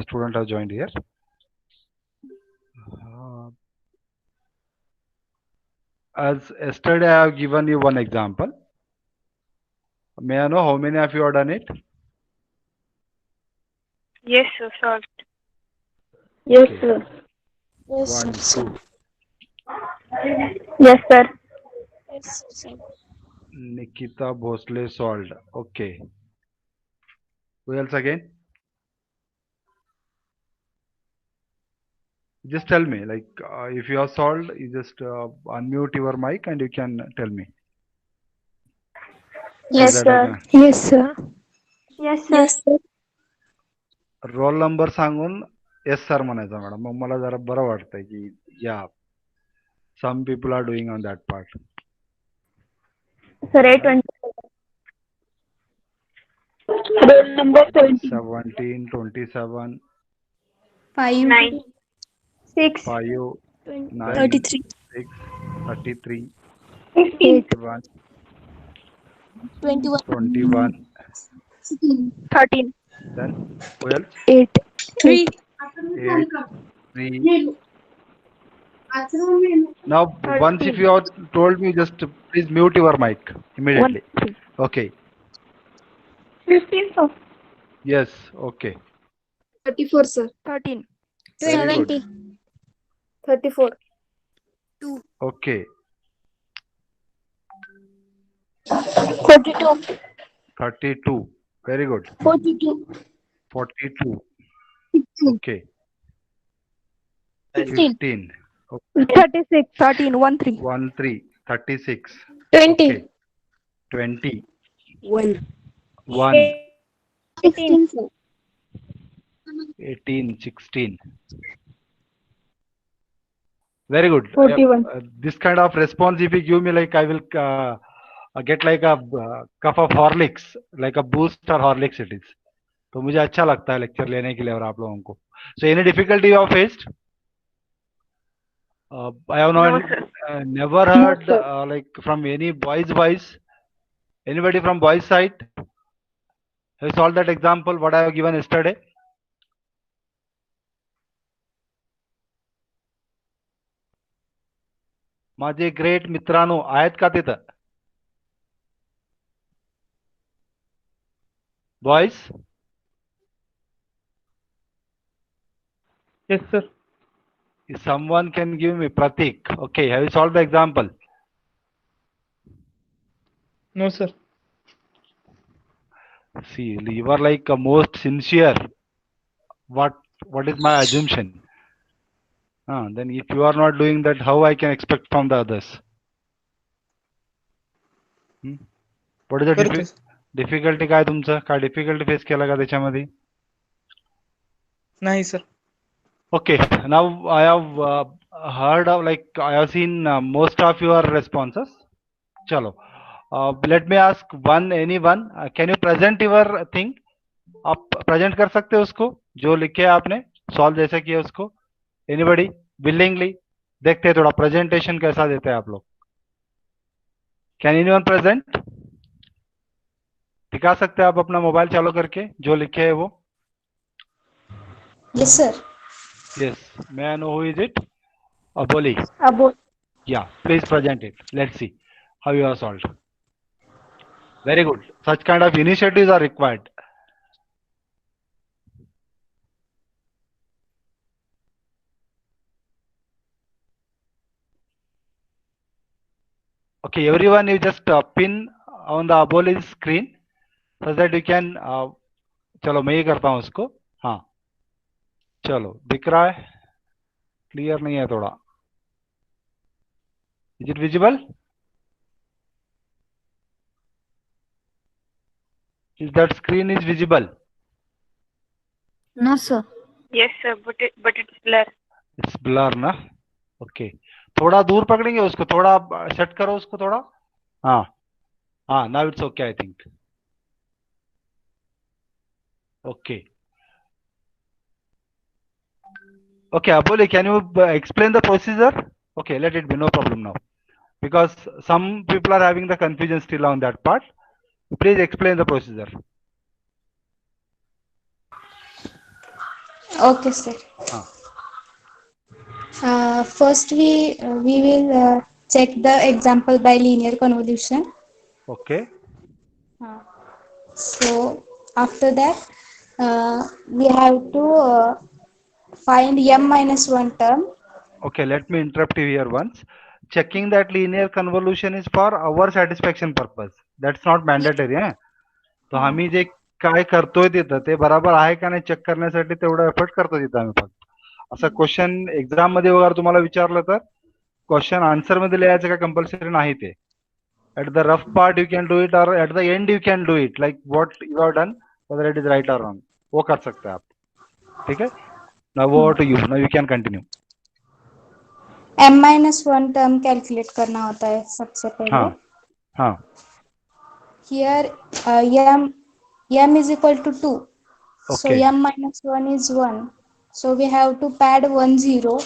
student have joined here. As yesterday I have given you one example. May I know how many of you have done it? Yes, sir. Solved. Yes, Okay. sir. Yes, One, sir. two. Yes, sir. Yes, sir. Nikita Bhosle solved. Okay. Who else again? Just tell me, like, if you have solved, you just unmute your mic and you can tell me, so Yes, Yes. that I sir. can. Yes, sir. Yes, sir. Yes, sir. Roll number सांगून yes sir म्हणायचं madam, मग मला जरा बरं वाटतंय की या some people are doing on that part. Sir, 827. Roll number 17. 17, 27, 5, 9. 6. 5, 9, 33, 6, 33, 15. 21, 21, 21. 13. Then who else? 8, 3. 8, 3. Now, once if 13. you have told me, just please mute your mic 1. immediately. Okay. 15, sir. Yes. Okay. 34, sir. 13. Very good. 70, 34. 2, Okay. 42. 32. Very good. 42, 42. 16, Okay. 15, 15. 36. 13. 1 3. 1, 3. 36. 20, Okay. 20. 1, 1. 16, sir. 18. 16. Very good. 41. This kind of response, if you give me, like, I will get like a cup of Horlicks, like a boost or Horlicks it is. तो मुझे अच्छा लगता है lecture लेने के लिए और आप लोगों को. So any difficulty you have faced? I have No, not sir. never heard like from any boys voice. Anybody from boys side? Have you solved that example what I have given yesterday? माझे great मित्रांनो आहेत का तिथं? Boys? Yes, sir. If someone can give me Pratik. Okay, have you solved the example? No, sir. See, you are like most sincere. What is my assumption? Then if you are not doing that, how I can expect from the others? What is the करतोय sir. difficulty काय तुमचं? काय difficulty face केला का त्याच्यामध्ये? नाही sir. Okay, now I have heard of, like, I have seen most of your responses. Chalo. Let me ask anyone. Can you present your thing? आप present कर सकते हो उसको जो लिखे है आपने सॉल्व जैसे किया उसको. Anybody willingly? देखते हैं थोड़ा presentation कैसा देते हैं आप लोग. Can anyone present? दिखा सकते हैं आप अपना मोबाइल चालू करके जो लिखे है वो. Yes, sir. Yes. May I know who is it? Aboli. Abo. Yeah, please present it. Let's see how you are solved. Very good. Such kind of initiatives are required. Okay, everyone, you just pin on the Aboli's screen so that you can. चलो मैं ही करता हूँ उसको. हाँ. चलो दिख रहा है? क्लियर नहीं है थोड़ा. Is it visible? Is that screen is visible? No, sir. Yes, sir. But it's blur. It's blur ना. Okay. थोड़ा दूर पकड़ेंगे उसको, थोड़ा सेट करो उसको थोड़ा. हाँ. हाँ. Now it's okay, I think. Okay. Okay, Aboli, can you explain the procedure? Okay, let it be, no problem now. Because some people are having the confusion still on that part. Please explain the procedure. Okay, sir. हाँ. First, we will check the example by linear convolution. Okay. So after that, we have to find m minus one term. Okay, let me interrupt you here once. Checking that linear convolution is for our satisfaction purpose. That's not mandatory. तो आम्ही जे काय करतोय तिथं ते बरोबर आहे का नाही चेक करण्यासाठी तेवढा एफर्ट करतो तिथं आम्ही फक्त. असं क्वेश्चन एक्झाम मध्ये वगैरे तुम्हाला विचारलं तर क्वेश्चन आन्सर मध्ये लिहायचं का कंपल्सरी नाही ते. At the rough part you can do it or at the end you can do it like what you have done whether it is right or wrong. वो कर सकते हैं आप. ठीक है. Now over to you. Now you can continue. m minus one term calculate करना होता है सबसे पहले. हाँ. हाँ. Here m is equal to 2. So Okay. m minus 1 is 1. So we have to pad 1 0.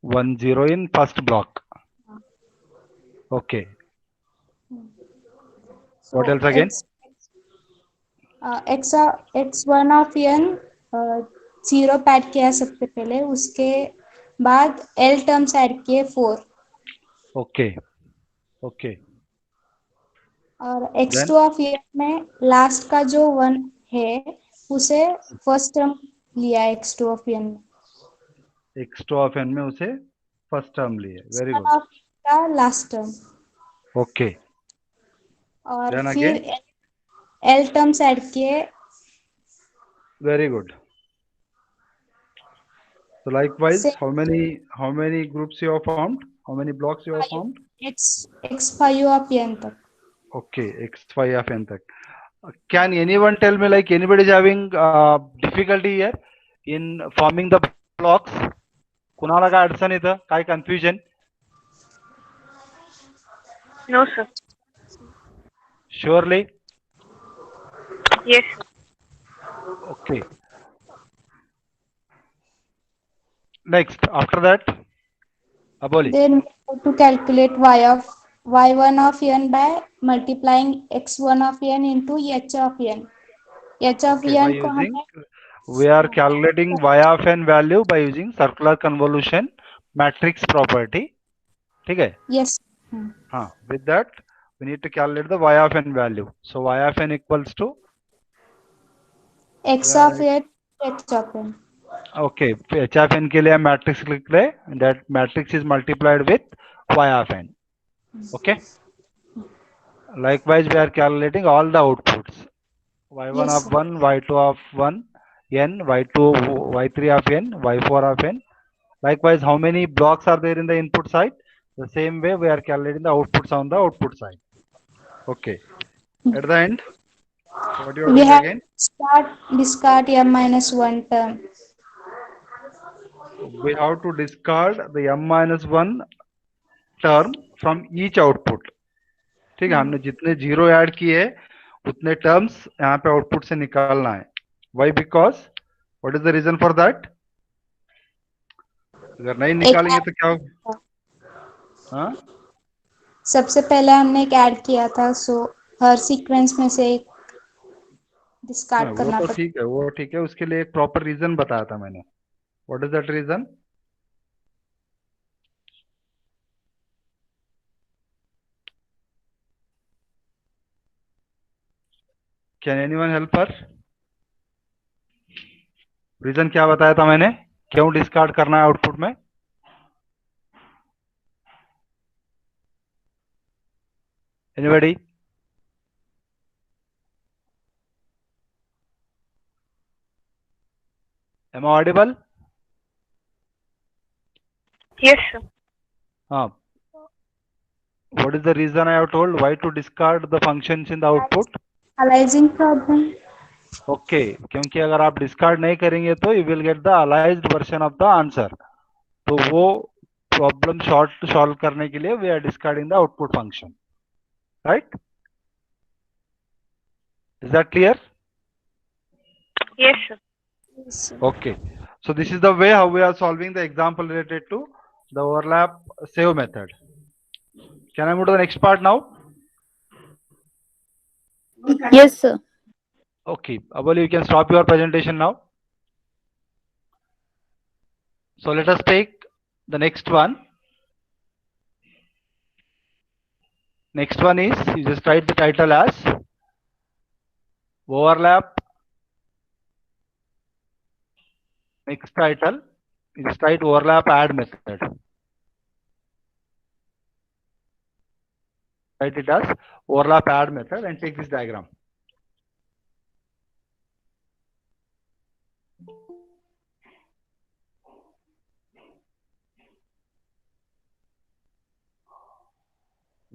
1 0 in first block. Okay. So What else again? x1 of n 0 pad किया सबसे पहले. उसके बाद l टर्म्स ऐड किए 4. Okay. Okay. और Then x2 of n में last का जो 1 है उसे फर्स्ट टर्म लिया x2 ऑफ n में. x2 of n में उसे फर्स्ट टर्म लिए. Very x1 good. ऑफ का लास्ट टर्म. ओके. और देन फिर अगेन. l टर्म्स ऐड किए. Very good. So likewise, से how many groups you have formed? How many blocks you have formed? x5 of n तक. Okay, x5 of n तक. Can anyone tell me like anybody is having difficulty here in forming the blocks? कुणाला काय अडचण येतं? काय confusion? No, sir. Surely. Yes, sir. Okay. Next, after that, Aboli. Then we have to calculate y1 of n by multiplying x1 of n into h of n. h of Okay, by n को using, हमें we are calculating y of n value by using circular convolution matrix property. ठीक है? yes. हाँ. With that, we need to calculate the y of n value. So y of n equals to x of n h of n. okay. h of n के लिए हम matrix लिख रहे हैं. That matrix is multiplied with y of n. Okay. Likewise, we are calculating all the outputs. y1 Yes, of sir. 1, y2 of 1, n, y2, y3 of n, y4 of n. Likewise, how many blocks are there in the input side? The same way we are calculating the outputs on the output side. Okay. At the end, what you are We doing have again? discard m minus 1 term. We have to discard the m minus 1 term from each output. ठीक है. हमने जितने zero add किए उतने terms यहाँ पे output से निकालना है. Why? Because what is the reason for that? अगर नहीं निकालेंगे तो क्या होगा? हाँ. सबसे पहले हमने एक ऐड किया था. सो हर सीक्वेंस में से एक डिस्कार्ड वो करना तो पड़ता. ठीक है. वो ठीक है. उसके लिए एक प्रॉपर रीजन बताया था मैंने. What is that reason? Can anyone help her? Reason क्या बताया था मैंने? क्यों डिस्कार्ड करना है आउटपुट में? Anybody? Am I audible? Yes, sir. What is the reason I have told why to discard the functions in the output? Aliasing problem. Okay, क्योंकि अगर आप डिस्कार्ड नहीं करेंगे तो you will get the aliased version of the answer. तो वो problem solve करने के लिए we are discarding the output function. Right? Is that clear? Yes, sir. Okay. So this is the way how we are solving the example related to the overlap save method. Can I move to the next part now? Yes, sir. Okay. Aboli, you can stop your presentation now. So let us take the next one. Next one is, you just write the title as overlap. Next title, you just write overlap add method. Write it as overlap add method and take this diagram.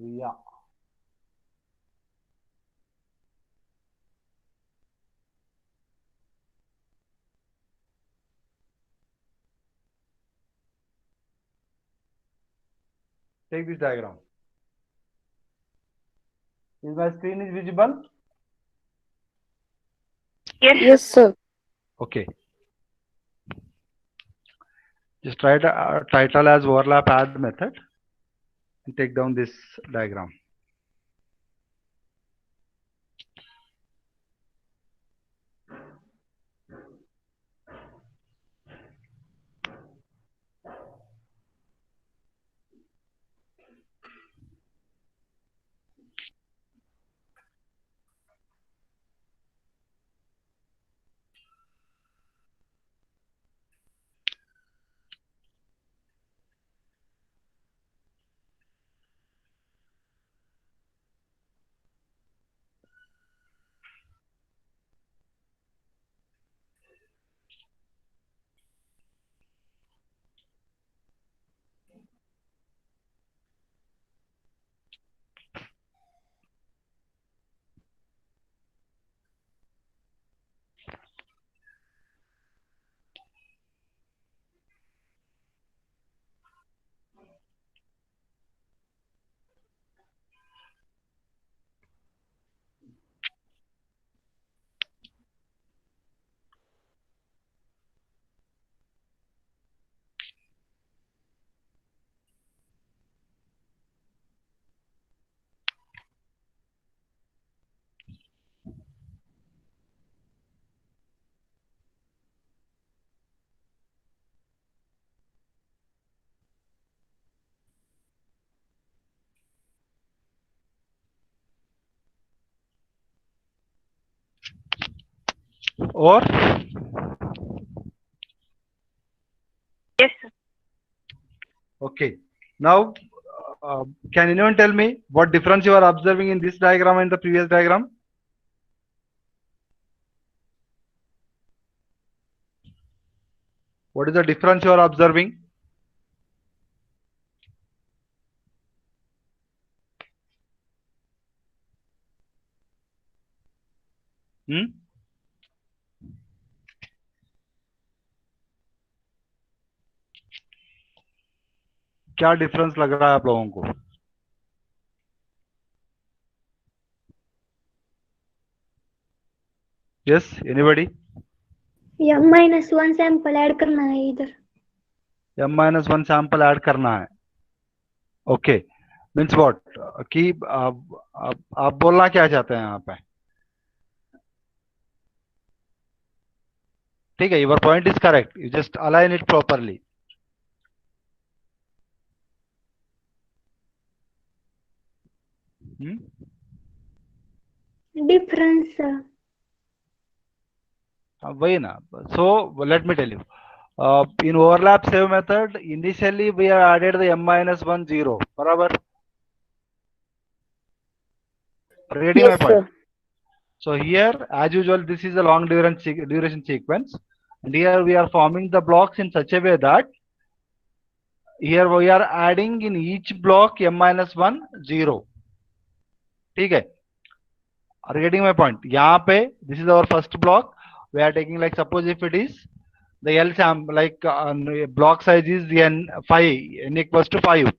Yeah. Take this diagram. Is my screen is visible? Yes, sir. sir. Okay. Just write a title as overlap add method and take down this diagram. Or Yes, sir. okay. Now, can anyone tell me what difference you are observing in this diagram and the previous diagram? What is the difference you are observing? Hmm? क्या difference लग रहा है आप लोगों को? Yes, anybody? M-1 sample add करना है इधर. M-1 सैंपल ऐड करना है. ओके, मीन्स व्हाट कि आप बोलना क्या चाहते हैं यहाँ पे? ठीक है, your point is correct, you just align it properly. Difference वही ना. So let me tell you, in overlap save method initially we have added the m-1 0. बराबर? Are you getting my point? So here, as usual, this is a long duration sequence, and here we are forming the blocks in such a way that here we are adding in each block m-1 0. ठीक है? Are you getting my point? यहाँ पे this is our first block. We are taking, like, suppose if it is the L sample, like block size is n equals to 5.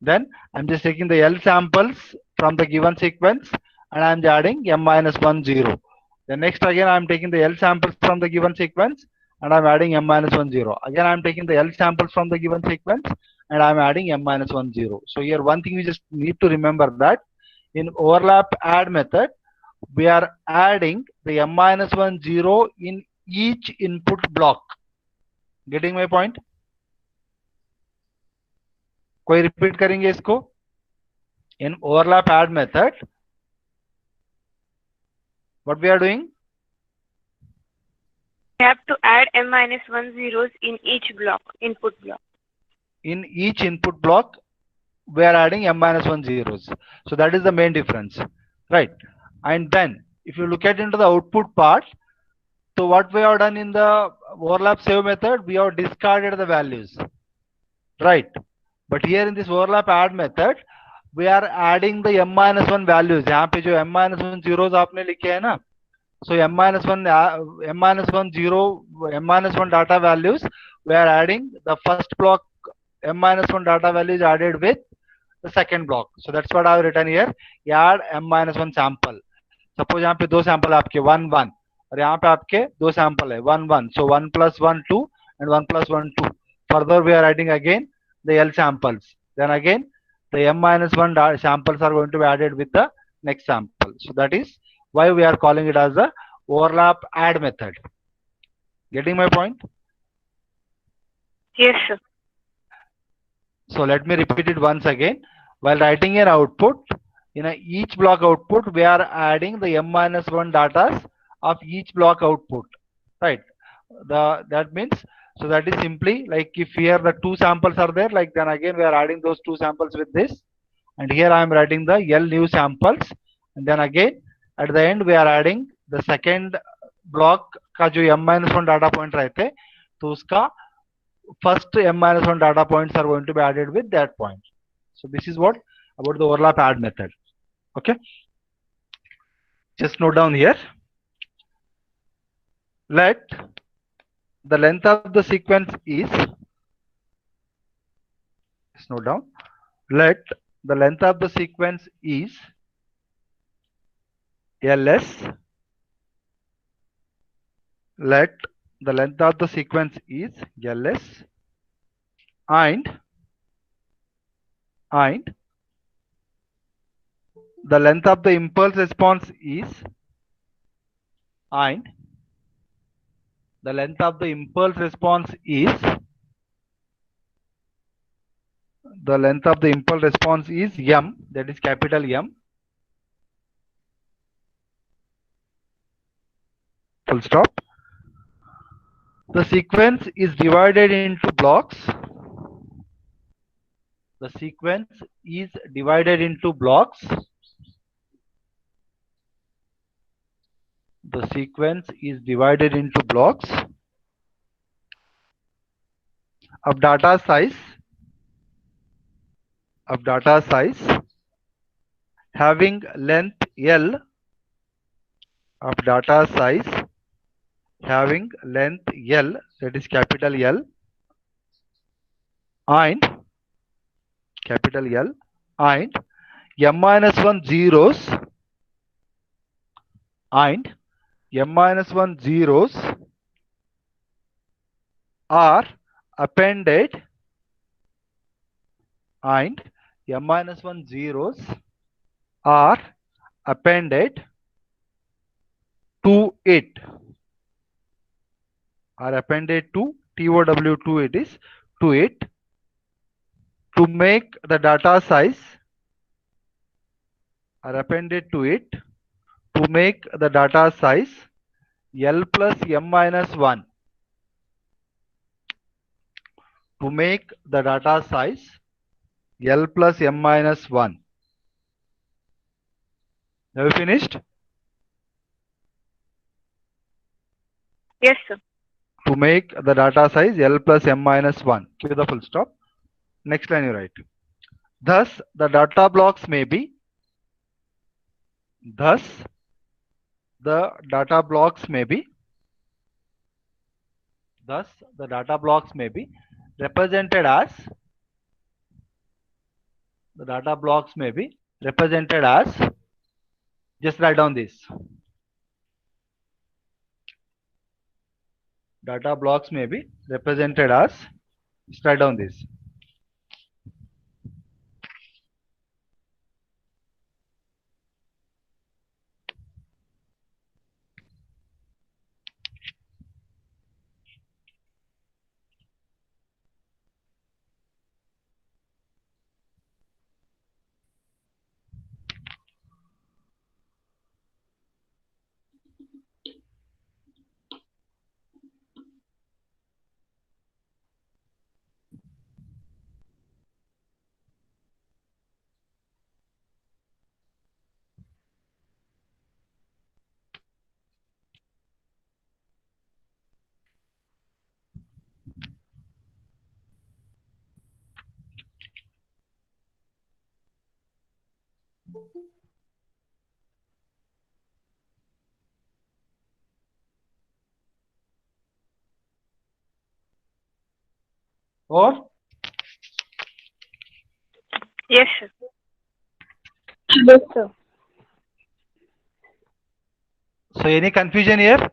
Then I'm just taking the L samples from the given sequence and I'm adding m-1 0. Then next again I'm taking the L samples from the given sequence and I'm adding m-1 0. Again I'm taking the L samples from the given sequence and I'm adding m-1 0. So here one thing you just need to remember that in overlap add method we are adding the m-1 0 in each input block. Getting my point? कोई repeat करेंगे इसको? In overlap add method what we are doing? We have to add m minus 1 zeros in each block, input block. In each input block we are adding m minus 1 zeros, so that is the main difference, right? And then if you look at into the output part, so what we have done in the overlap save method, we have discarded the values, right? But here in this overlap add method we are adding the m minus 1 values. यहाँ पे जो m minus 1 zeros आपने लिखे हैं ना, so m minus 1 m minus 1 data values, we are adding the first block m minus 1 data values added with the second block. So that's what I have written here. Add m minus 1 sample. Suppose यहाँ पे दो sample आपके 1 1 और यहाँ पे आपके दो sample है 1 1. So 1 plus 1 2 and 1 plus 1 2. Further we are adding again the L samples. Then again the m minus 1 samples are going to be added with the next sample. So that is why we are calling it as the overlap add method. Getting my point? Yes, sir. So let me repeat it once again. While writing an output, in each block output, we are adding the m minus 1 data of each block output, right? That means, so that is simply like if here the two samples are there, like then again we are adding those two samples with this, and here I am writing the L new samples, and then again at the end we are adding the second block का जो m minus 1 data point रहते, तो उसका first m minus 1 data points are going to be added with that point. So this is what about the overlap add method. Okay, just note down here. Let the length of the sequence is, just note down, let the length of the sequence is ls. Let the length of the sequence is ls and the length of the impulse response is, and the length of the impulse response is, the length of the impulse response is m, that is capital M, full stop. The sequence is divided into blocks. The sequence is divided into blocks. The sequence is divided into blocks of data size having length L, of data size having length L, that is capital L, and capital L, and m minus 1 zeros, and m minus 1 zeros are appended, and m minus 1 zeros are appended to it, are appended to TOW2, it is to it, to make the data size, are appended to it to make the data size L plus m minus 1, to make the data size L plus m minus 1. Have you finished? Yes, sir. To make the data size L plus m minus 1. Give the full stop. Next line you write. Thus, the data blocks may be, thus, the data blocks may be, thus, the data blocks may be represented as, the data blocks may be represented as, just write down this. Data blocks may be represented as, just write down this. Or Yes, sir. Yes, sir. so any confusion here?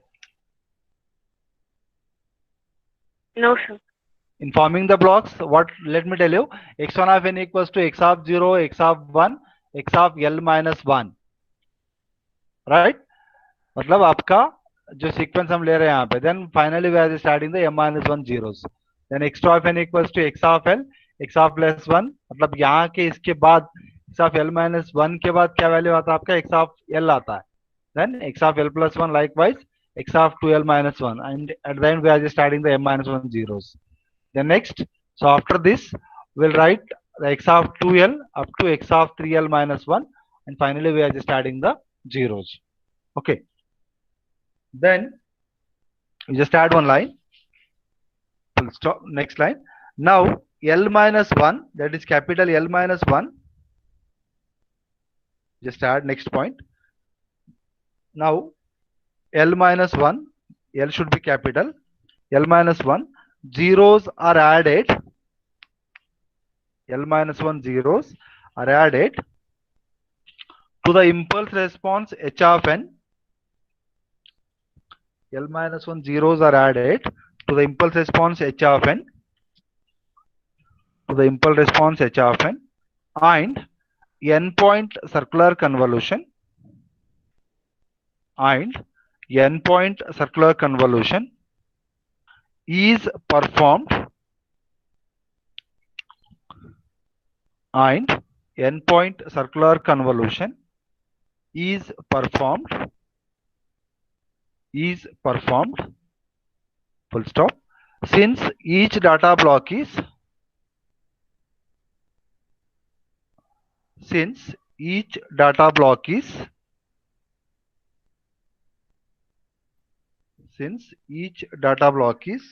No, sir. In forming the blocks, what let me tell you, x1 of n equals to x of 0, x of 1, x of l minus 1, right? मतलब आपका जो sequence हम ले रहे हैं यहाँ पे, then finally we are starting the m minus 1 zeros, then x2 of n equals to x of l, x of plus 1, मतलब यहाँ के इसके बाद x of l minus 1 के बाद क्या वैल्यू आता है आपका, x of l आता है, then x of l plus 1 likewise x of 2l minus 1, and at the end we are just starting the m minus 1 zeros. Then next, so after this we'll write the x of 2l up to x of 3l minus 1, and finally we are just adding the zeros. Okay, then you just add one line, full stop, next line. Now l minus 1, that is capital L minus 1, just add next point. Now L minus 1, L should be capital, L minus 1, zeros are added, L minus 1 zeros are added to the impulse response h of n. L minus 1 zeros are added to the impulse response h of n, to the impulse response h of n, and n point circular convolution, and n point circular convolution is performed, and n point circular convolution is performed, full stop, since each data block is, since each data block is, since each data block is,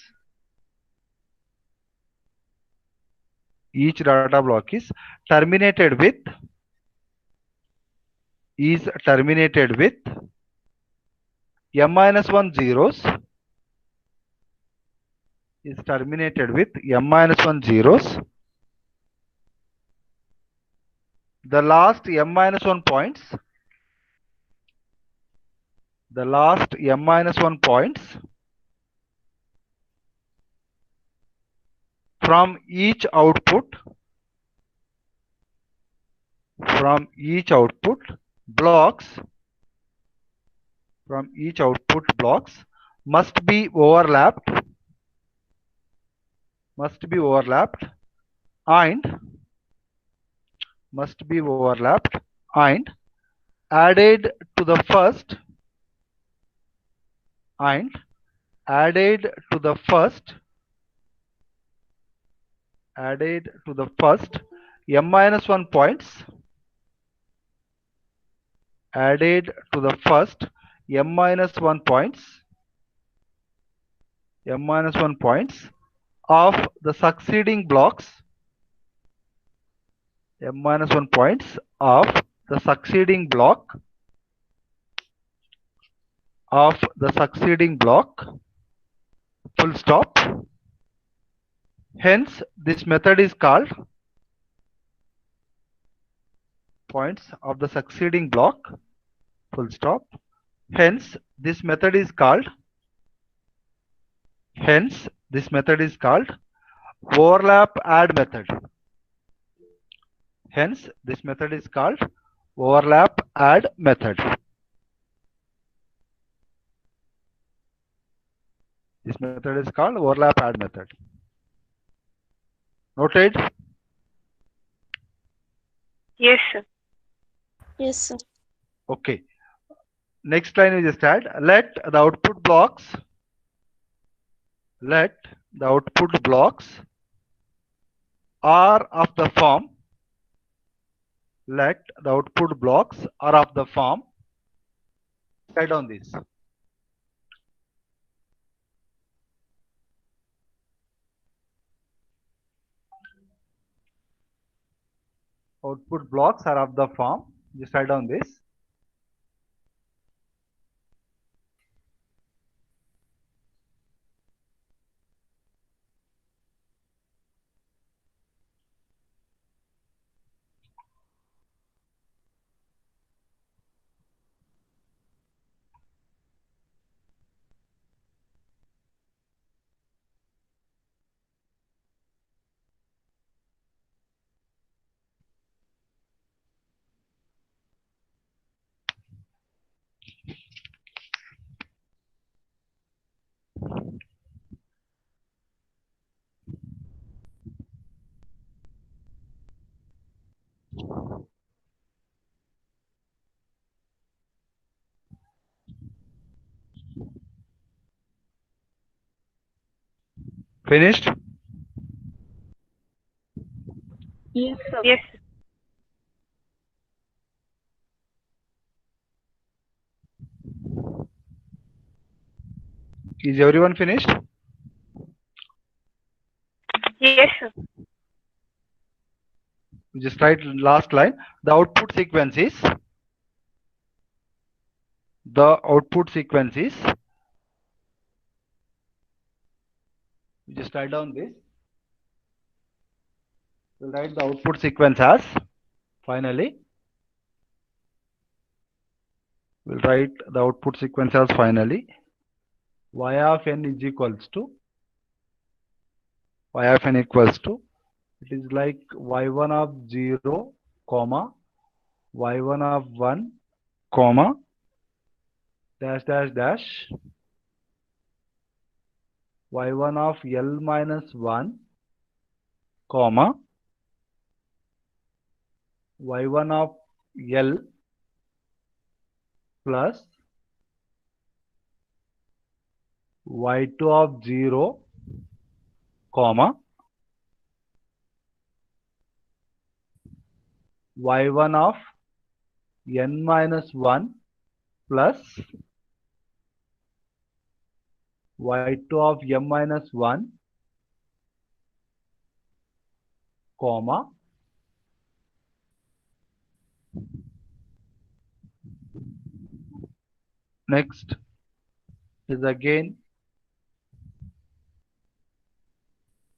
each data block is terminated with, is terminated with m minus 1 zeros, is terminated with m minus 1 zeros, the last m minus 1 points, the last m minus 1 points from each output, from each output blocks, from each output blocks must be overlapped, must be overlapped, and must be overlapped and added to the first, and added to the first, added to the first m minus 1 points, added to the first m minus 1 points, m minus 1 points of the succeeding blocks, m minus 1 points of the succeeding block, of the succeeding block, full stop. Hence this method is called points of the succeeding block, full stop. Hence this method is called, hence this method is called overlap add method. Hence this method is called overlap add method. This method is called overlap add method. Noted? Yes, sir. Yes, sir. Okay. Next line we just add, let the output blocks, let the output blocks are of the form, let the output blocks are of the form, write down this. Output blocks are of the form, Just write down this. Finished? Yes, sir. Yes, sir. Is everyone finished? Yes, sir. Just write last line. The output sequence is. The output sequence is. Just write down this. We'll write the output sequence as. Finally, we'll write the output sequence as finally. Y of n is equals to. Y of n equals to. It is like y1 of 0, comma, y1 of 1, comma, dash dash dash, y1 of L minus 1, comma, y1 of L plus y2 of 0, comma, y1 of n minus 1 plus y2 of m minus 1, comma, next is again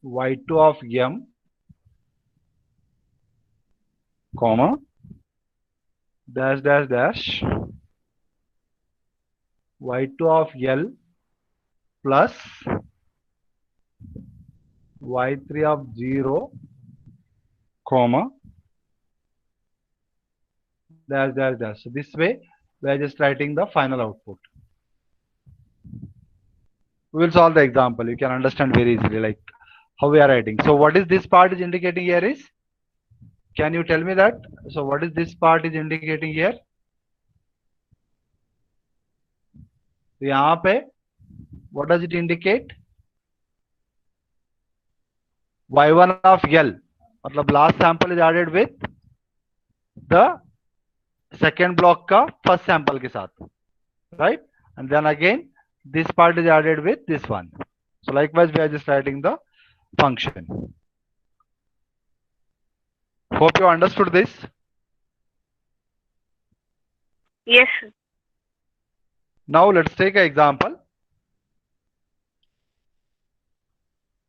y2 of m, comma, dash dash dash, y2 of L plus y3 of 0, comma, dash dash dash. So this way we are just writing the final output. We will solve the example. You can understand very easily like how we are writing. So what is this part is indicating here is? Can you tell me that? So what is this part is indicating here? तो यहाँ पे what does it indicate? y1 of L मतलब last sample is added with the second block का first sample के साथ, right? And then again this part is added with this one. So likewise we are just writing the function. Hope you understood this. Yes, sir. Now let's take an example.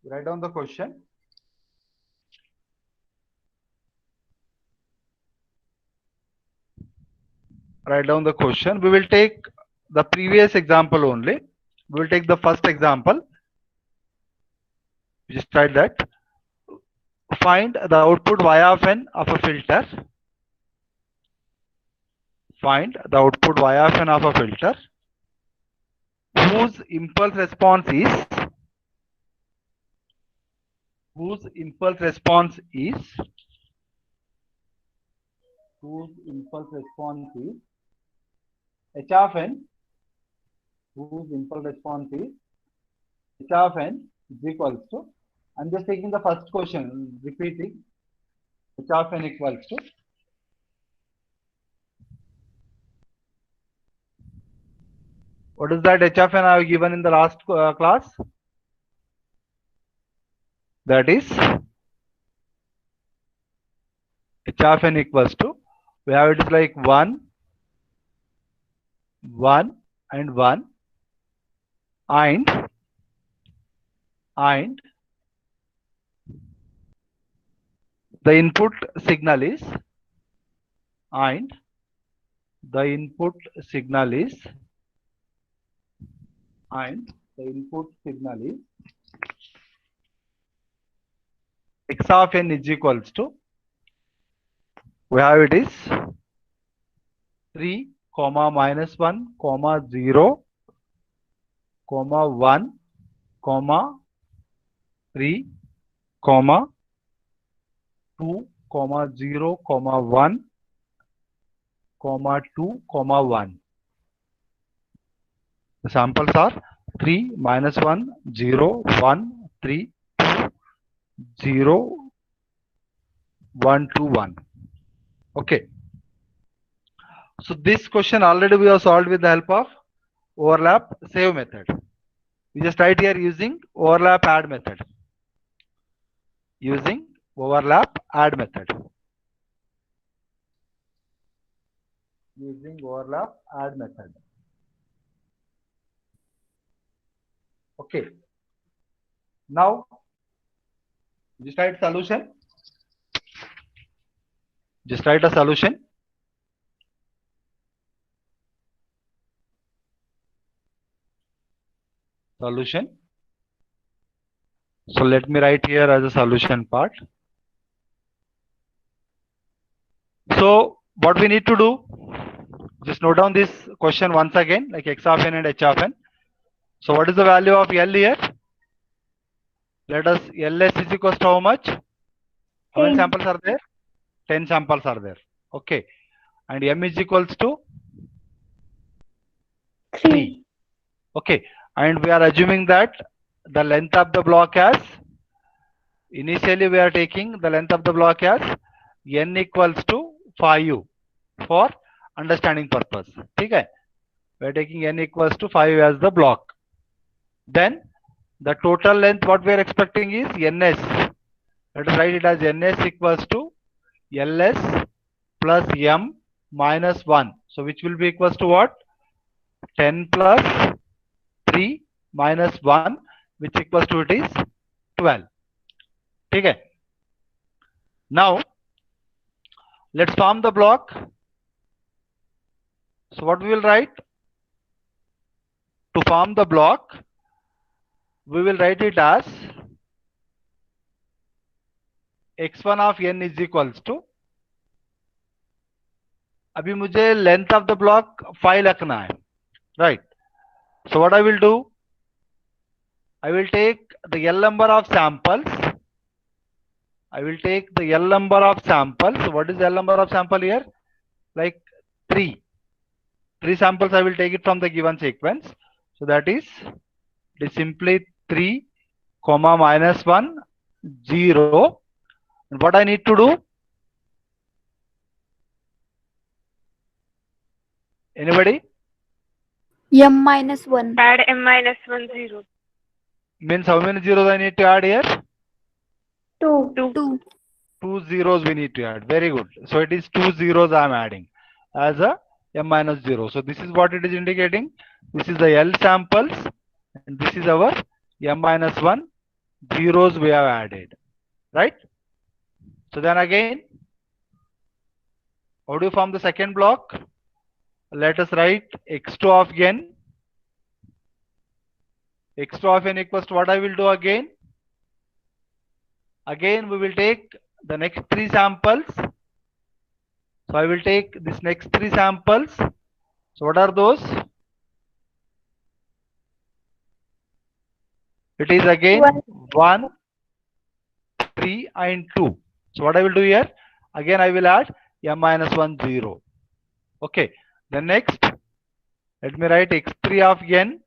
Write down the question. Write down the question. We will take the previous example only. We will take the first example. Just write that. Find the output y of n of a filter. Find the output y of n of a filter whose impulse response is h of n, whose impulse response is h of n is equals to, I'm just taking the first question, repeating, h of n equals to, what is that h of n I have given in the last class? That is h of n equals to we have it is like 1, 1 and 1, and the input signal is, and the input signal is, and the input signal is x of n is equals to, we have it is 3 comma minus 1 comma 0 comma 1 comma 3 comma 2 comma 0 comma 1 comma 2 comma 1. The samples are 3 minus 1 0 1 3 2 0 1 2 1. Okay. So this question already we have solved with the help of overlap save method. We just write here using overlap add method. Using overlap add method. Using overlap add method. Okay. Now just write solution. Just write a solution. Solution. So let me write here as a solution part. So what we need to do, just note down this question once again, like x of n and h of n. So what is the value of L here? Let us, LS is equals to how much? How many 10. samples are there? 10 samples are there. Okay. And M is equals to 3. Okay. And we are assuming that the length of the block as, initially we are taking the length of the block as n equals to 5u for understanding purpose. Okay. We are taking n equals to 5 as the block. Then the total length what we are expecting is ns. Let us write it as ns equals to ls plus m minus 1. So which will be equals to what? 10 plus 3 minus 1, which equals to it is 12. Okay. Now let's form the block. So what we will write? To form the block, we will write it as x1 of n is equals to, अभी मुझे length of the block 5 रखना है, right? So what I will do, I will take the L number of samples. I will take the L number of samples. So what is the L number of sample here? Like 3. 3 samples I will take it from the given sequence. So that is, it is simply 3 comma minus 1 0. And what I need to do? Anybody? M minus 1. Add m minus 1 0. Means how many zeros I need to add here? 2. 2. 2 zeros we need to add. Very good. So it is 2 zeros I am adding as a m minus 0. So this is what it is indicating. This is the L samples and this is our m minus 1 zeros we have added. Right? So then again, how do you form the second block? Let us write x2 of n. x2 of n equals to what I will do again? Again we will take the next 3 samples. So I will take this next 3 samples. So what are those? It is again 1, 3 and 2. So what I will do here? Again I will add m minus 1 0. Okay. Then next, let me write x3 of n.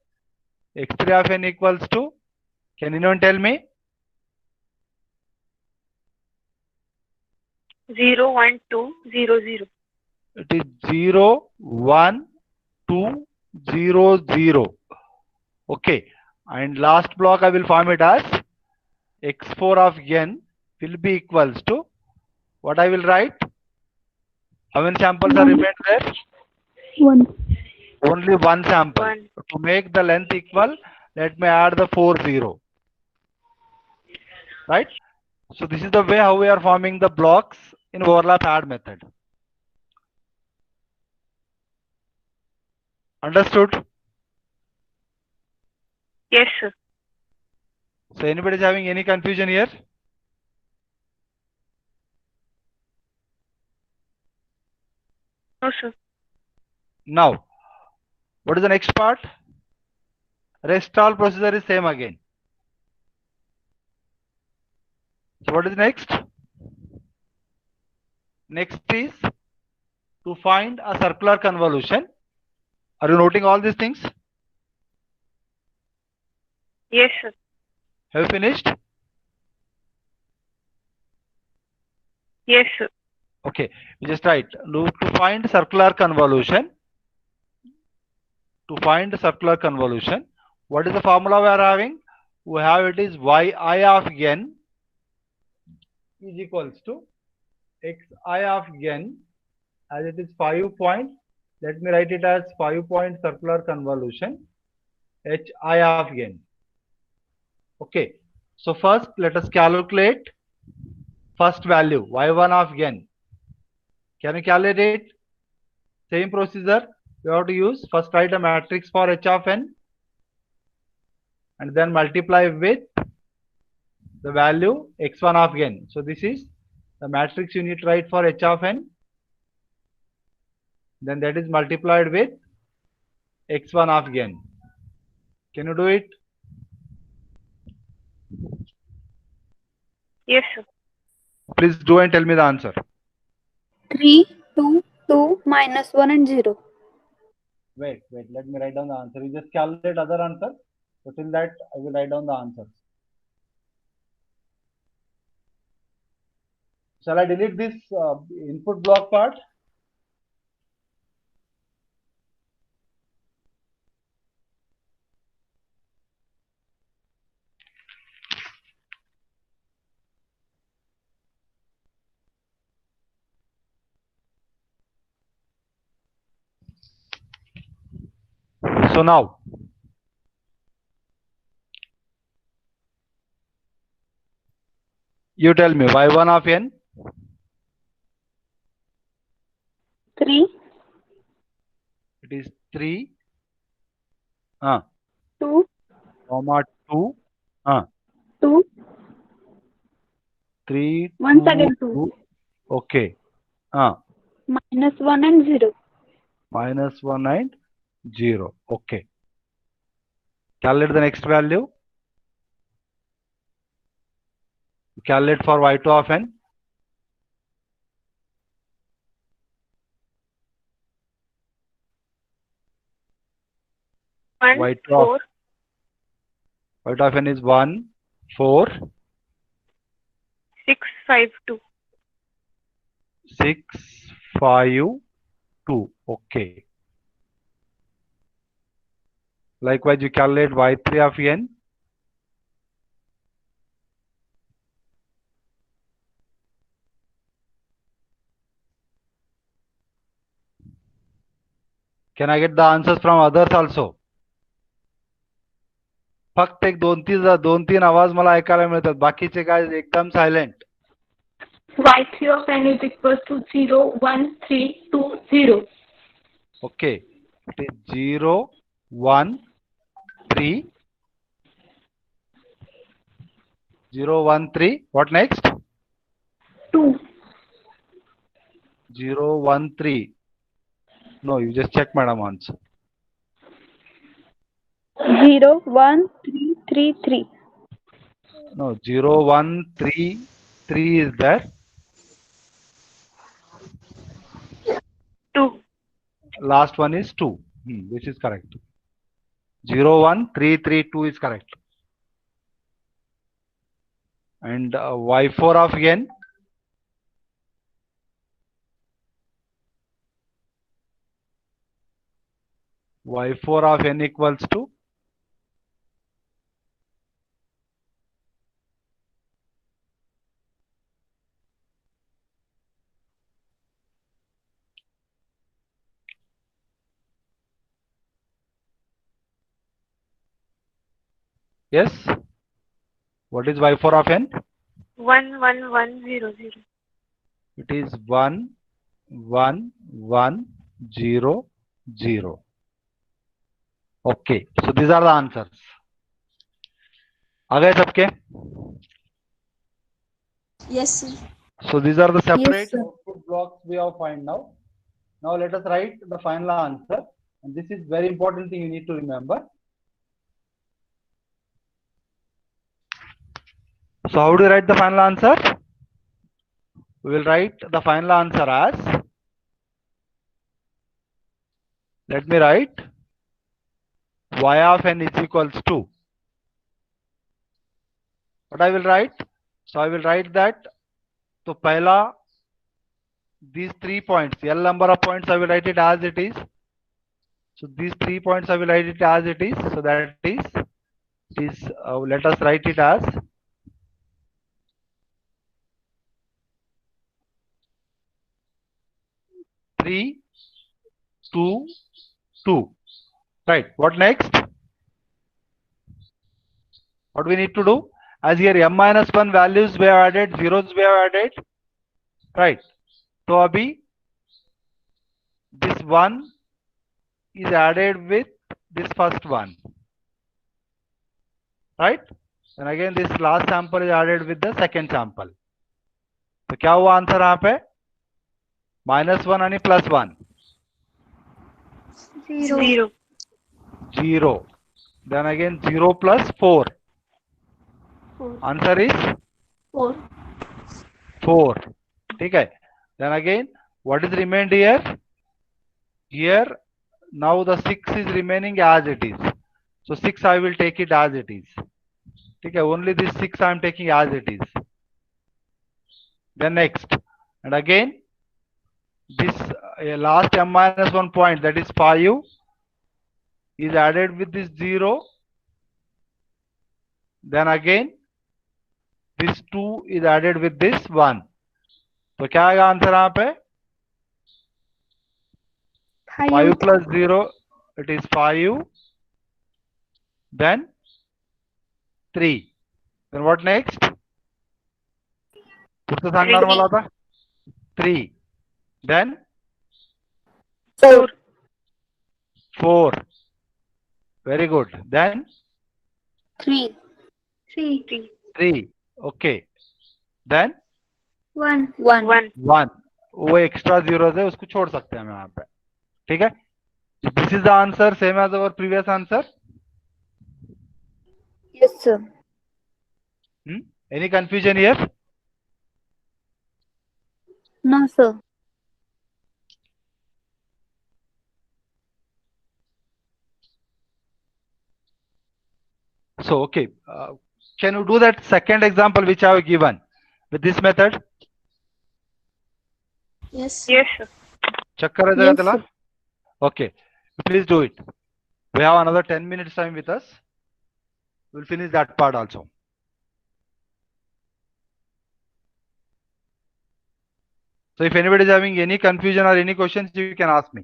x3 of n equals to, can anyone tell me? 0 1 2 0 0. It is 0 1 2 0 0. Okay. And last block I will form it as x4 of n will be equals to, what I will write? How many samples are remained there? 1. Only one sample. 1. To make the length equal, let me add the 4 0. Right? So this is the way how we are forming the blocks in overlap add method. Understood? Yes, sir. So anybody is having any confusion here? No, sir. Now, what is the next part? Rest all procedure is same again. So what is next? Next is to find a circular convolution. Are you noting all these things? Yes, sir. Have you finished? Yes, sir. Okay, you just write to find circular convolution. To find circular convolution, what is the formula we are having? We have it is yi of n is equals to xi of n, as it is 5 point. Let me write it as 5-point circular convolution hi of n. Okay, so first let us calculate first value y1 of n. Can you calculate it? Same procedure we have to use. First write a matrix for h of n and then multiply with the value x1 of n. So this is the matrix you need to write for h of n. Then that is multiplied with x1 of n. Can you do it? Yes, sir. Please do and tell me the answer. 3, 2, 2, minus 1 and 0. Wait, let me write down the answer. You just calculate other answer. So till that, I will write down the answers. Shall I delete this input block part? So now, you tell me y1 of n. 3, It is 3, 2, comma 2, 2, 3, once 2, again 2, 2. Okay. minus 1 and 0. Minus 1 and 0. Okay. Calculate the next value. Calculate for y2 of n. One, y2 of, 4, y2 of n is 1, 4, 6, 5, 2. 6, 5, 2. Okay. Likewise, you calculate y3 of n. Can I get the answers from others also? फक्त एक दोन तीन आवाज मला ऐकायला मिळतात, बाकीचे काय एकदम silent. y3 of n is equals to 0, 1, 3, 2, 0. Okay. It is 0, 1, 3. 0, 1, 3. What next? 2. 0, 1, 3. No, you just check, madam, once. 0, 1, 3, 3, 3. No, 0, 1, 3. 3 is there. 2. Last one is 2. This is correct. 0, 1, 3, 3, 2 is correct. And y4 of n. Y4 of n equals to Yes. What is y4 of n? 1 1 1 0 0. It is 1 1 1 0 0. Okay. So these are the answers. आ गए सबके? Yes, sir. So these are the separate sir. output blocks we have find now. Now let us write the final answer. And this is very important thing you need to remember. So how do you write the final answer? We will write the final answer as, let me write, y of n is equals to, what I will write? So I will write that, so pehla, these 3 points, L number of points I will write it as it is. So these 3 points I will write it as it is. So that is, let us write it as three, 2, 2. Right. What next? What we need to do? As here m minus 1 values we have added, zeros we have added. Right. So abhi this 1 is added with this first one. Right? And again this last sample is added with the second sample. So क्या हुआ answer यहाँ पे? -1 आणि +1. 0. 0. Then again 0 plus 4. 4. Answer is 4. 4. Okay. Then again, what is remained here? Here, now the 6 is remaining as it is. So 6 I will take it as it is. Okay. Only this 6 I am taking as it is. Then next. And again, this last m minus 1 point, that is 5, is added with this 0. Then again, this 2 is added with this 1. तो क्या आएगा answer यहाँ पे? 5 plus 0, it is 5. Then 3. Then what next? पुढचं सांगणार मला आता? 3. Then 4. 4. Very good. Then 3. 3. 3. Okay. Then 1. 1. 1. वो एक्स्ट्रा जीरोस है, उसको छोड़ सकते हैं हम यहाँ पे. ठीक है? This is the answer, same as our previous answer. Yes, sir. Any confusion here? No, sir. So, okay. Can you do that second example which I have given with this method? Yes. Yes, sir. Check करायचं का त्याला? Okay. Please do it. We have another 10 minutes time with us. We'll finish that part also. So if anybody is having any confusion or any questions, you can ask me.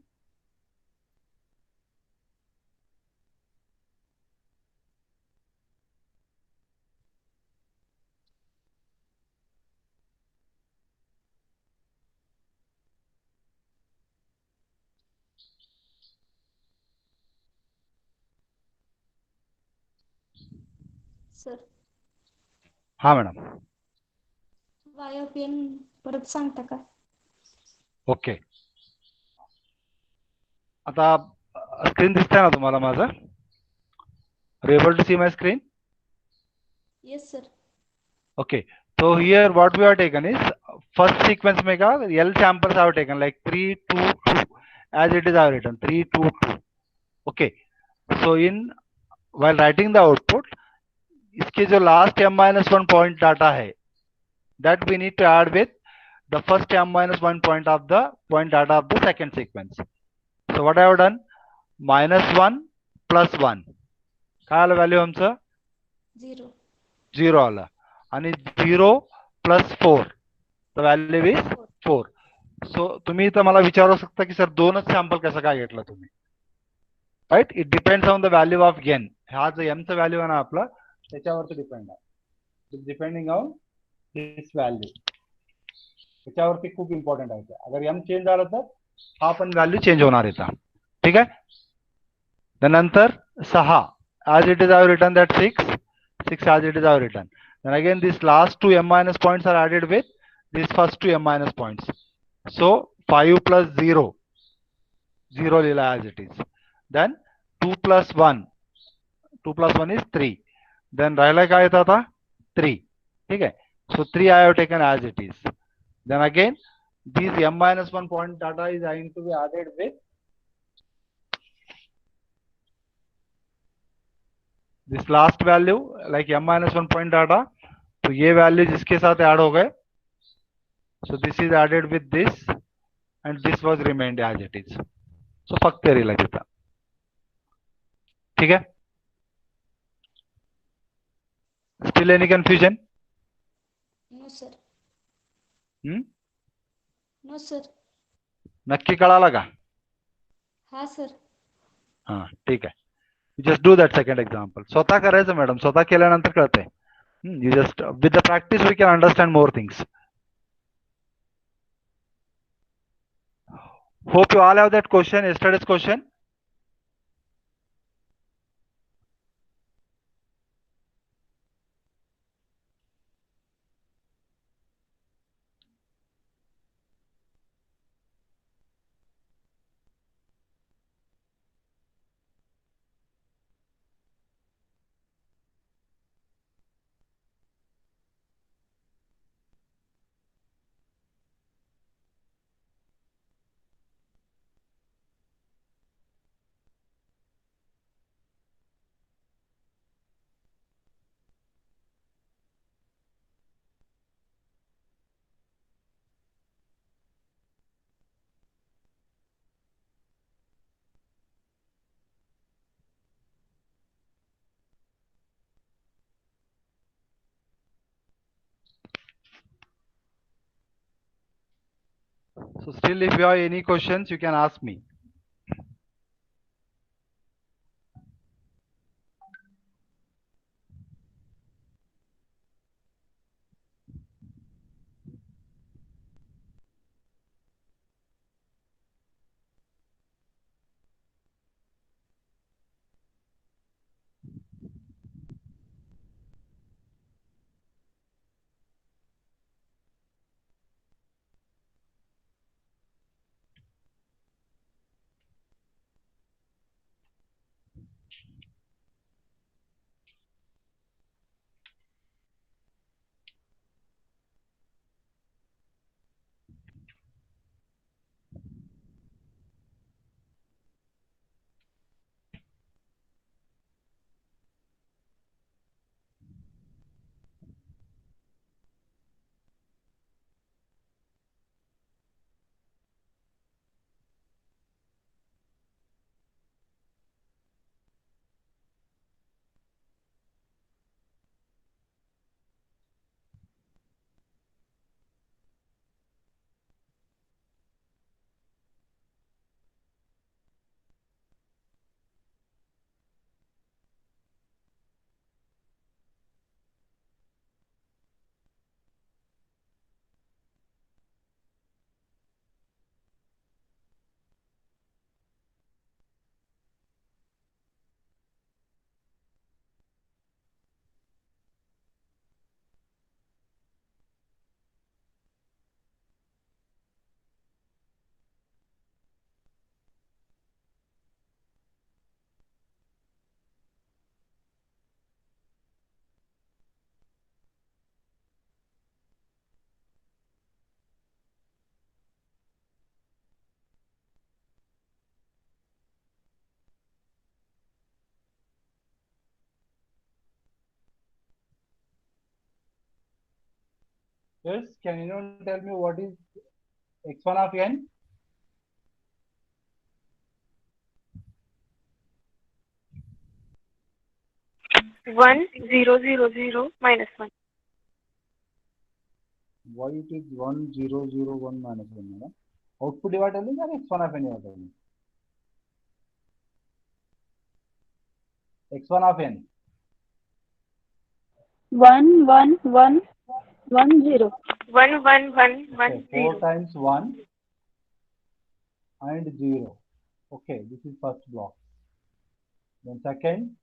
Sir, हाँ madam. y of n परत सांगता का? Okay. आता screen दिसतंय ना तुम्हाला माझं? Are you able to see my screen? Yes, sir. Okay. So here what we have taken is first sequence में का L samples I have taken like 3, 2, 2 as it is I have written 3, 2, 2. Okay. So in while writing the output, इसके जो last m minus 1 point data है, that we need to add with the first m minus 1 point of the point data of the second sequence. So what I have done? -1 plus 1. काय आलं value आमचं? 0. 0 आलं. आणि 0 plus 4. The value is 4. So तुम्ही इथं मला विचारू शकता की सर दोनच सॅम्पल कसं काय घेतलं तुम्ही? Right? It depends on the value of n. हा जो m चा व्हॅल्यू आहे ना आपला, त्याच्यावरती डिपेंड आहे. डिपेंडिंग ऑन दिस व्हॅल्यू, त्याच्यावरती खूप इम्पॉर्टंट आहे. अगर m चेंज झालं तर हा पण व्हॅल्यू चेंज होणार इथं. ठीक आहे. त्यानंतर 6 as it is I have written that 6 as it is I have written. Then again these last two m minus points are added with these first two m minus points. So 5 plus 0 लिहिला as it is. Then 2 plus 1 is 3. Then राहिला काय येतं आता 3. ठीक आहे. So 3 I have taken as it is. Then again these m minus 1 point data is going to be added with this last value like m minus 1 point data. तो ये value जिसके साथ ऐड हो गए, so this is added with this and this was remained as it is. So फक्त area तिथं. ठीक है. Still any confusion? No, sir. No, sir. नक्की कळाला का? हाँ, sir. हाँ ठीक आहे. Just do that second example. स्वतः करायचं मॅडम, स्वतः केल्यानंतर कळतंय. You just with the practice we can understand more things. Hope you all have that question, yesterday's question. So still if you have any questions you can ask me. Yes, can anyone tell me what is x1 of n? One zero zero zero minus one. Why it is 1 0 0 1 minus 1 madam? Output divided or x1 of n divided? x1 of n. 1 1 1 1 0. 1 1 1 1 Okay, 4 0. times 1 and 0. Okay, this is first block. Then second,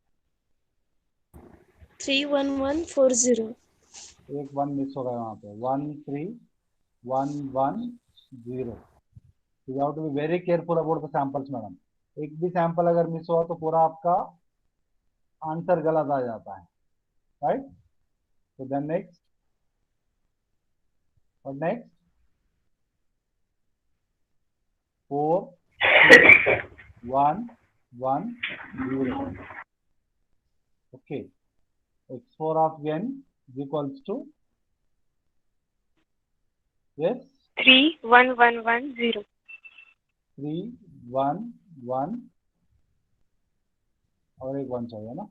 3 1 1 4 0. एक 1 miss हो गया वहाँ पे. 1 3 1 1 0. You have to be very careful about the samples, madam. एक भी sample अगर miss हुआ तो पूरा आपका आंसर गलत आ जाता है, right? So then next, what next? 4 1 1 0. Okay, x4 of n is equals to, yes, 3 1 1 1 0. 3 1 1 और एक 1 चाहिए ना.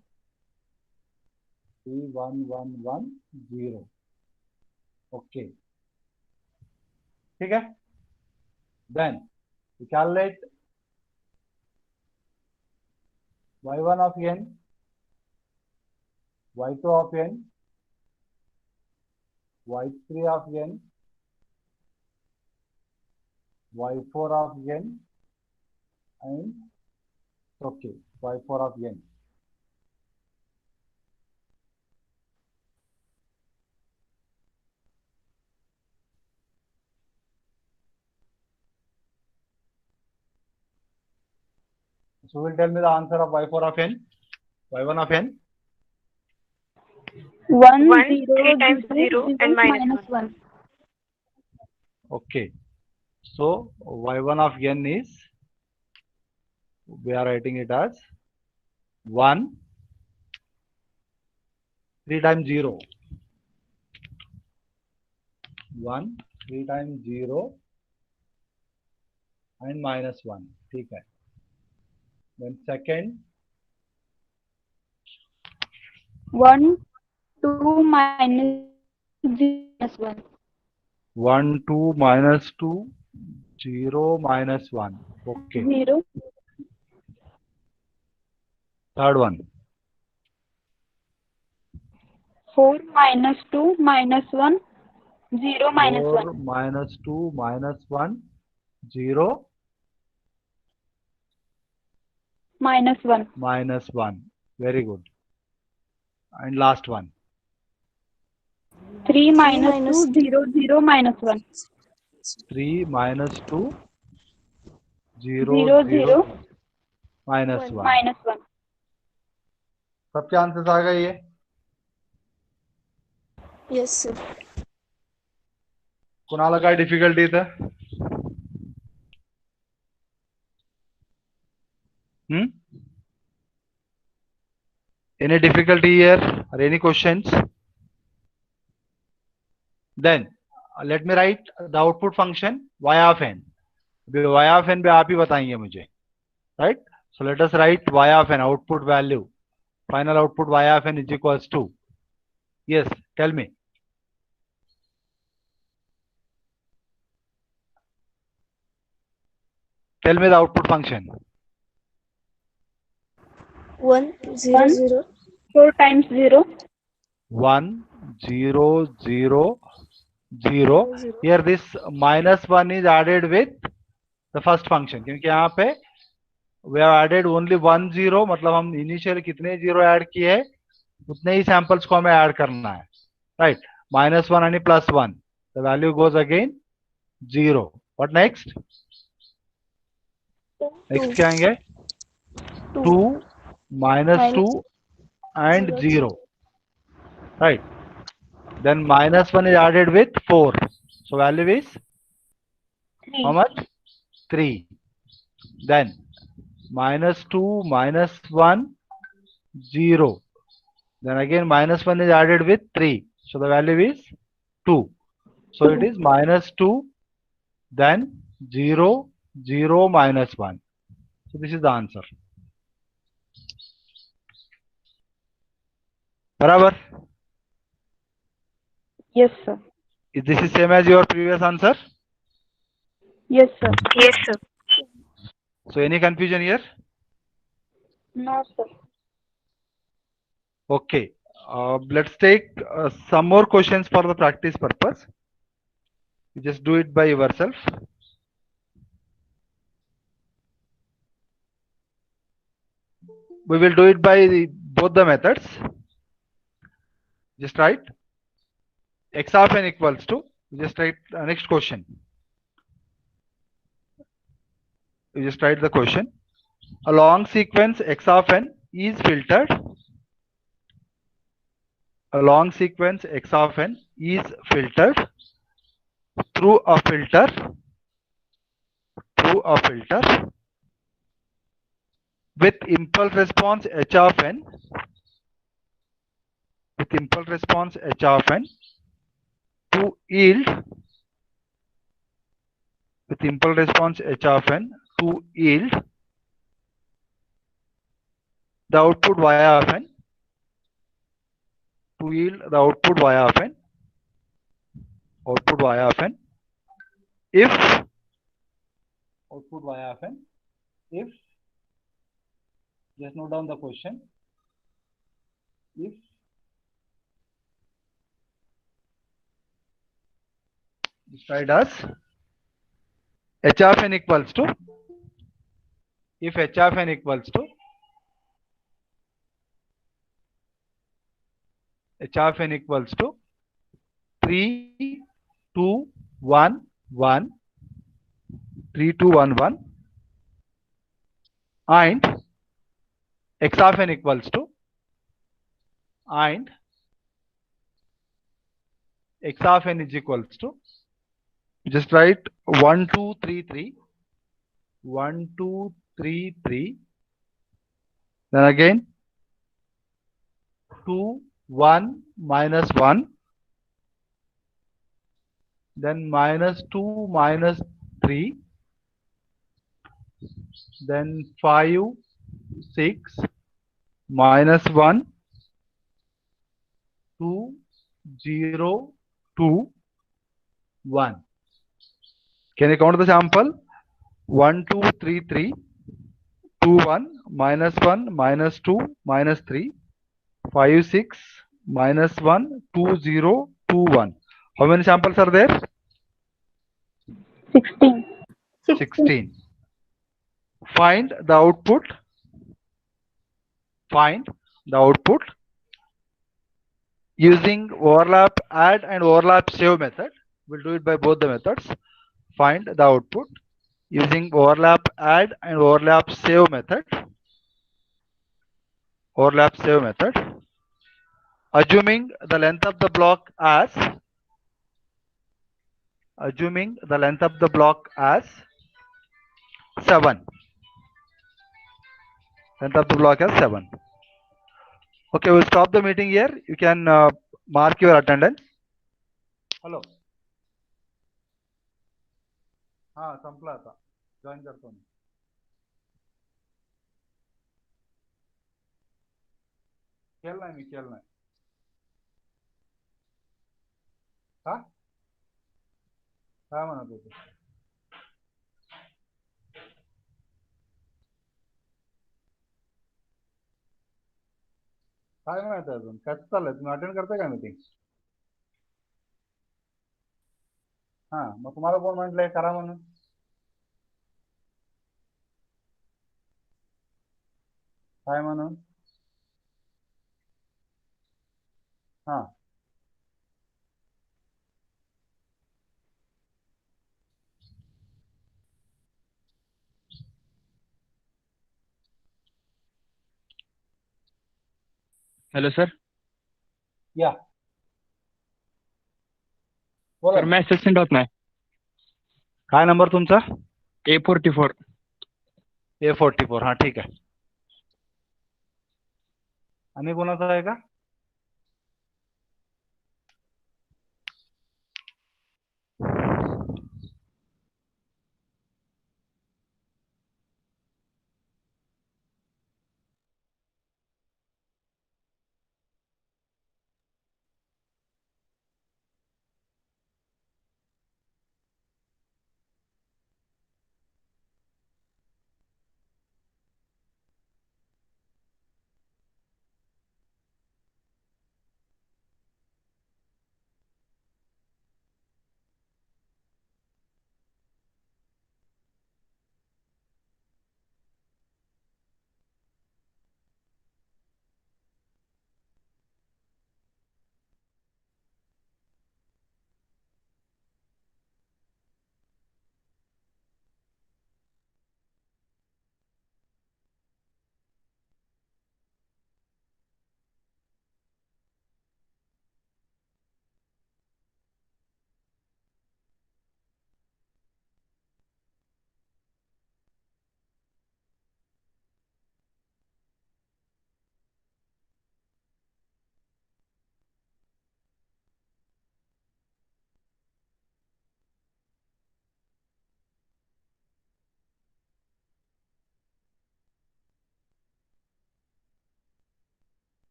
3 1 1 1 0. ओके, ठीक है. Then calculate y1 of n, y2 of n, y3 of n, y4 of n and okay, y4 of n. So will tell me the answer of y4 of n, y1 of n. 1 1 0 3 times 0 0 and minus minus 1. 1. Okay, so y1 of n is, we are writing it as 1 3 times 0. 1 3 times 0 and minus 1. ठीक है. Then second, 1 2 minus 1. 1 2 minus 2 0 minus 1. Okay. 0 Third one, 4 minus 2 minus 1 0 minus 4 1. minus 2 minus 1 0 Minus 1. minus 1. Very good. And last one, 3 minus minus 2 0 0 minus 1. 3 minus 2 0 0 0 0 minus 1. minus 1. सबके answers आ गए ये? Yes, sir. कुणाला काय difficulty इथं? Any difficulty here or any questions? Then let me write the output function y of n. y of n भी आप ही बताएंगे मुझे, right? So let us write y of n, output value, final output y of n is equals to, yes, tell me. Tell me the output function. 1 0 0. 4 times 0. 1 0 0 0. Here this minus 1 is added with the first function, क्योंकि यहाँ पे we have added only 1 0, मतलब हम initial कितने 0 add किए हैं उतने ही samples को हमें ऐड करना है, right? minus 1 and plus 1, the value goes again 0. What next? Next क्या आएंगे? 2 minus 2 and 0, right? Then minus 1 is added with 4, so value is 3. how much? 3. Then minus 2 minus 1 0, then again minus 1 is added with 3, so the value is 2, so it is minus 2, then 0 0 minus 1. So this is the answer. बराबर? Yes, sir. Is this is same as your previous answer? Yes, sir. Yes, sir. So any confusion here? No, sir. Okay. Let's take some more questions for the practice purpose. You just do it by yourself. We will do it by both the methods. Just write x of n equals to, just write next question. You just write the question. A long sequence x of n is filtered. A long sequence x of n is filtered through a filter with impulse response h of n to yield the output y of n if just note down the question, if write as h of n equals to, if h of n equals to 3, 2, 1, 1, 3, 2, 1, 1, and x of n equals to, and x of n is equals to, just write 1, 2, 3, 3, 1, 2, 3, 3, then again 2, 1, minus 1, then minus 2, minus 3, then 5, 6, minus 1, 2, 0, 2, 1. Can you count the sample? 1, 2, 3, 3, 2, 1, minus 1, minus 2, minus 3, 5, 6, minus 1, 2, 0, 2, 1. How many samples are there? 16. 16. Find the output. Using overlap add and overlap save method. We'll do it by both the methods. Find the output using overlap add and overlap save method. Assuming the length of the block as 7. Okay, we'll stop the meeting here. You can mark your attendance. Hello. हाँ संपला था. Join करता हूँ. खेलना है. हाँ काय म्हणत होते? काय माहित अजून कसं चाललंय? तुम्ही अटेंड करताय का मीटिंग? हा मग तुम्हाला कोण म्हटलंय करा म्हणून? काय म्हणून? हा हेलो सर. या बोला. सर मेसेज सेंड होत नाही. काय नंबर तुमचा? A44. A44. हा ठीक आहे. आणि कोणाचा आहे का?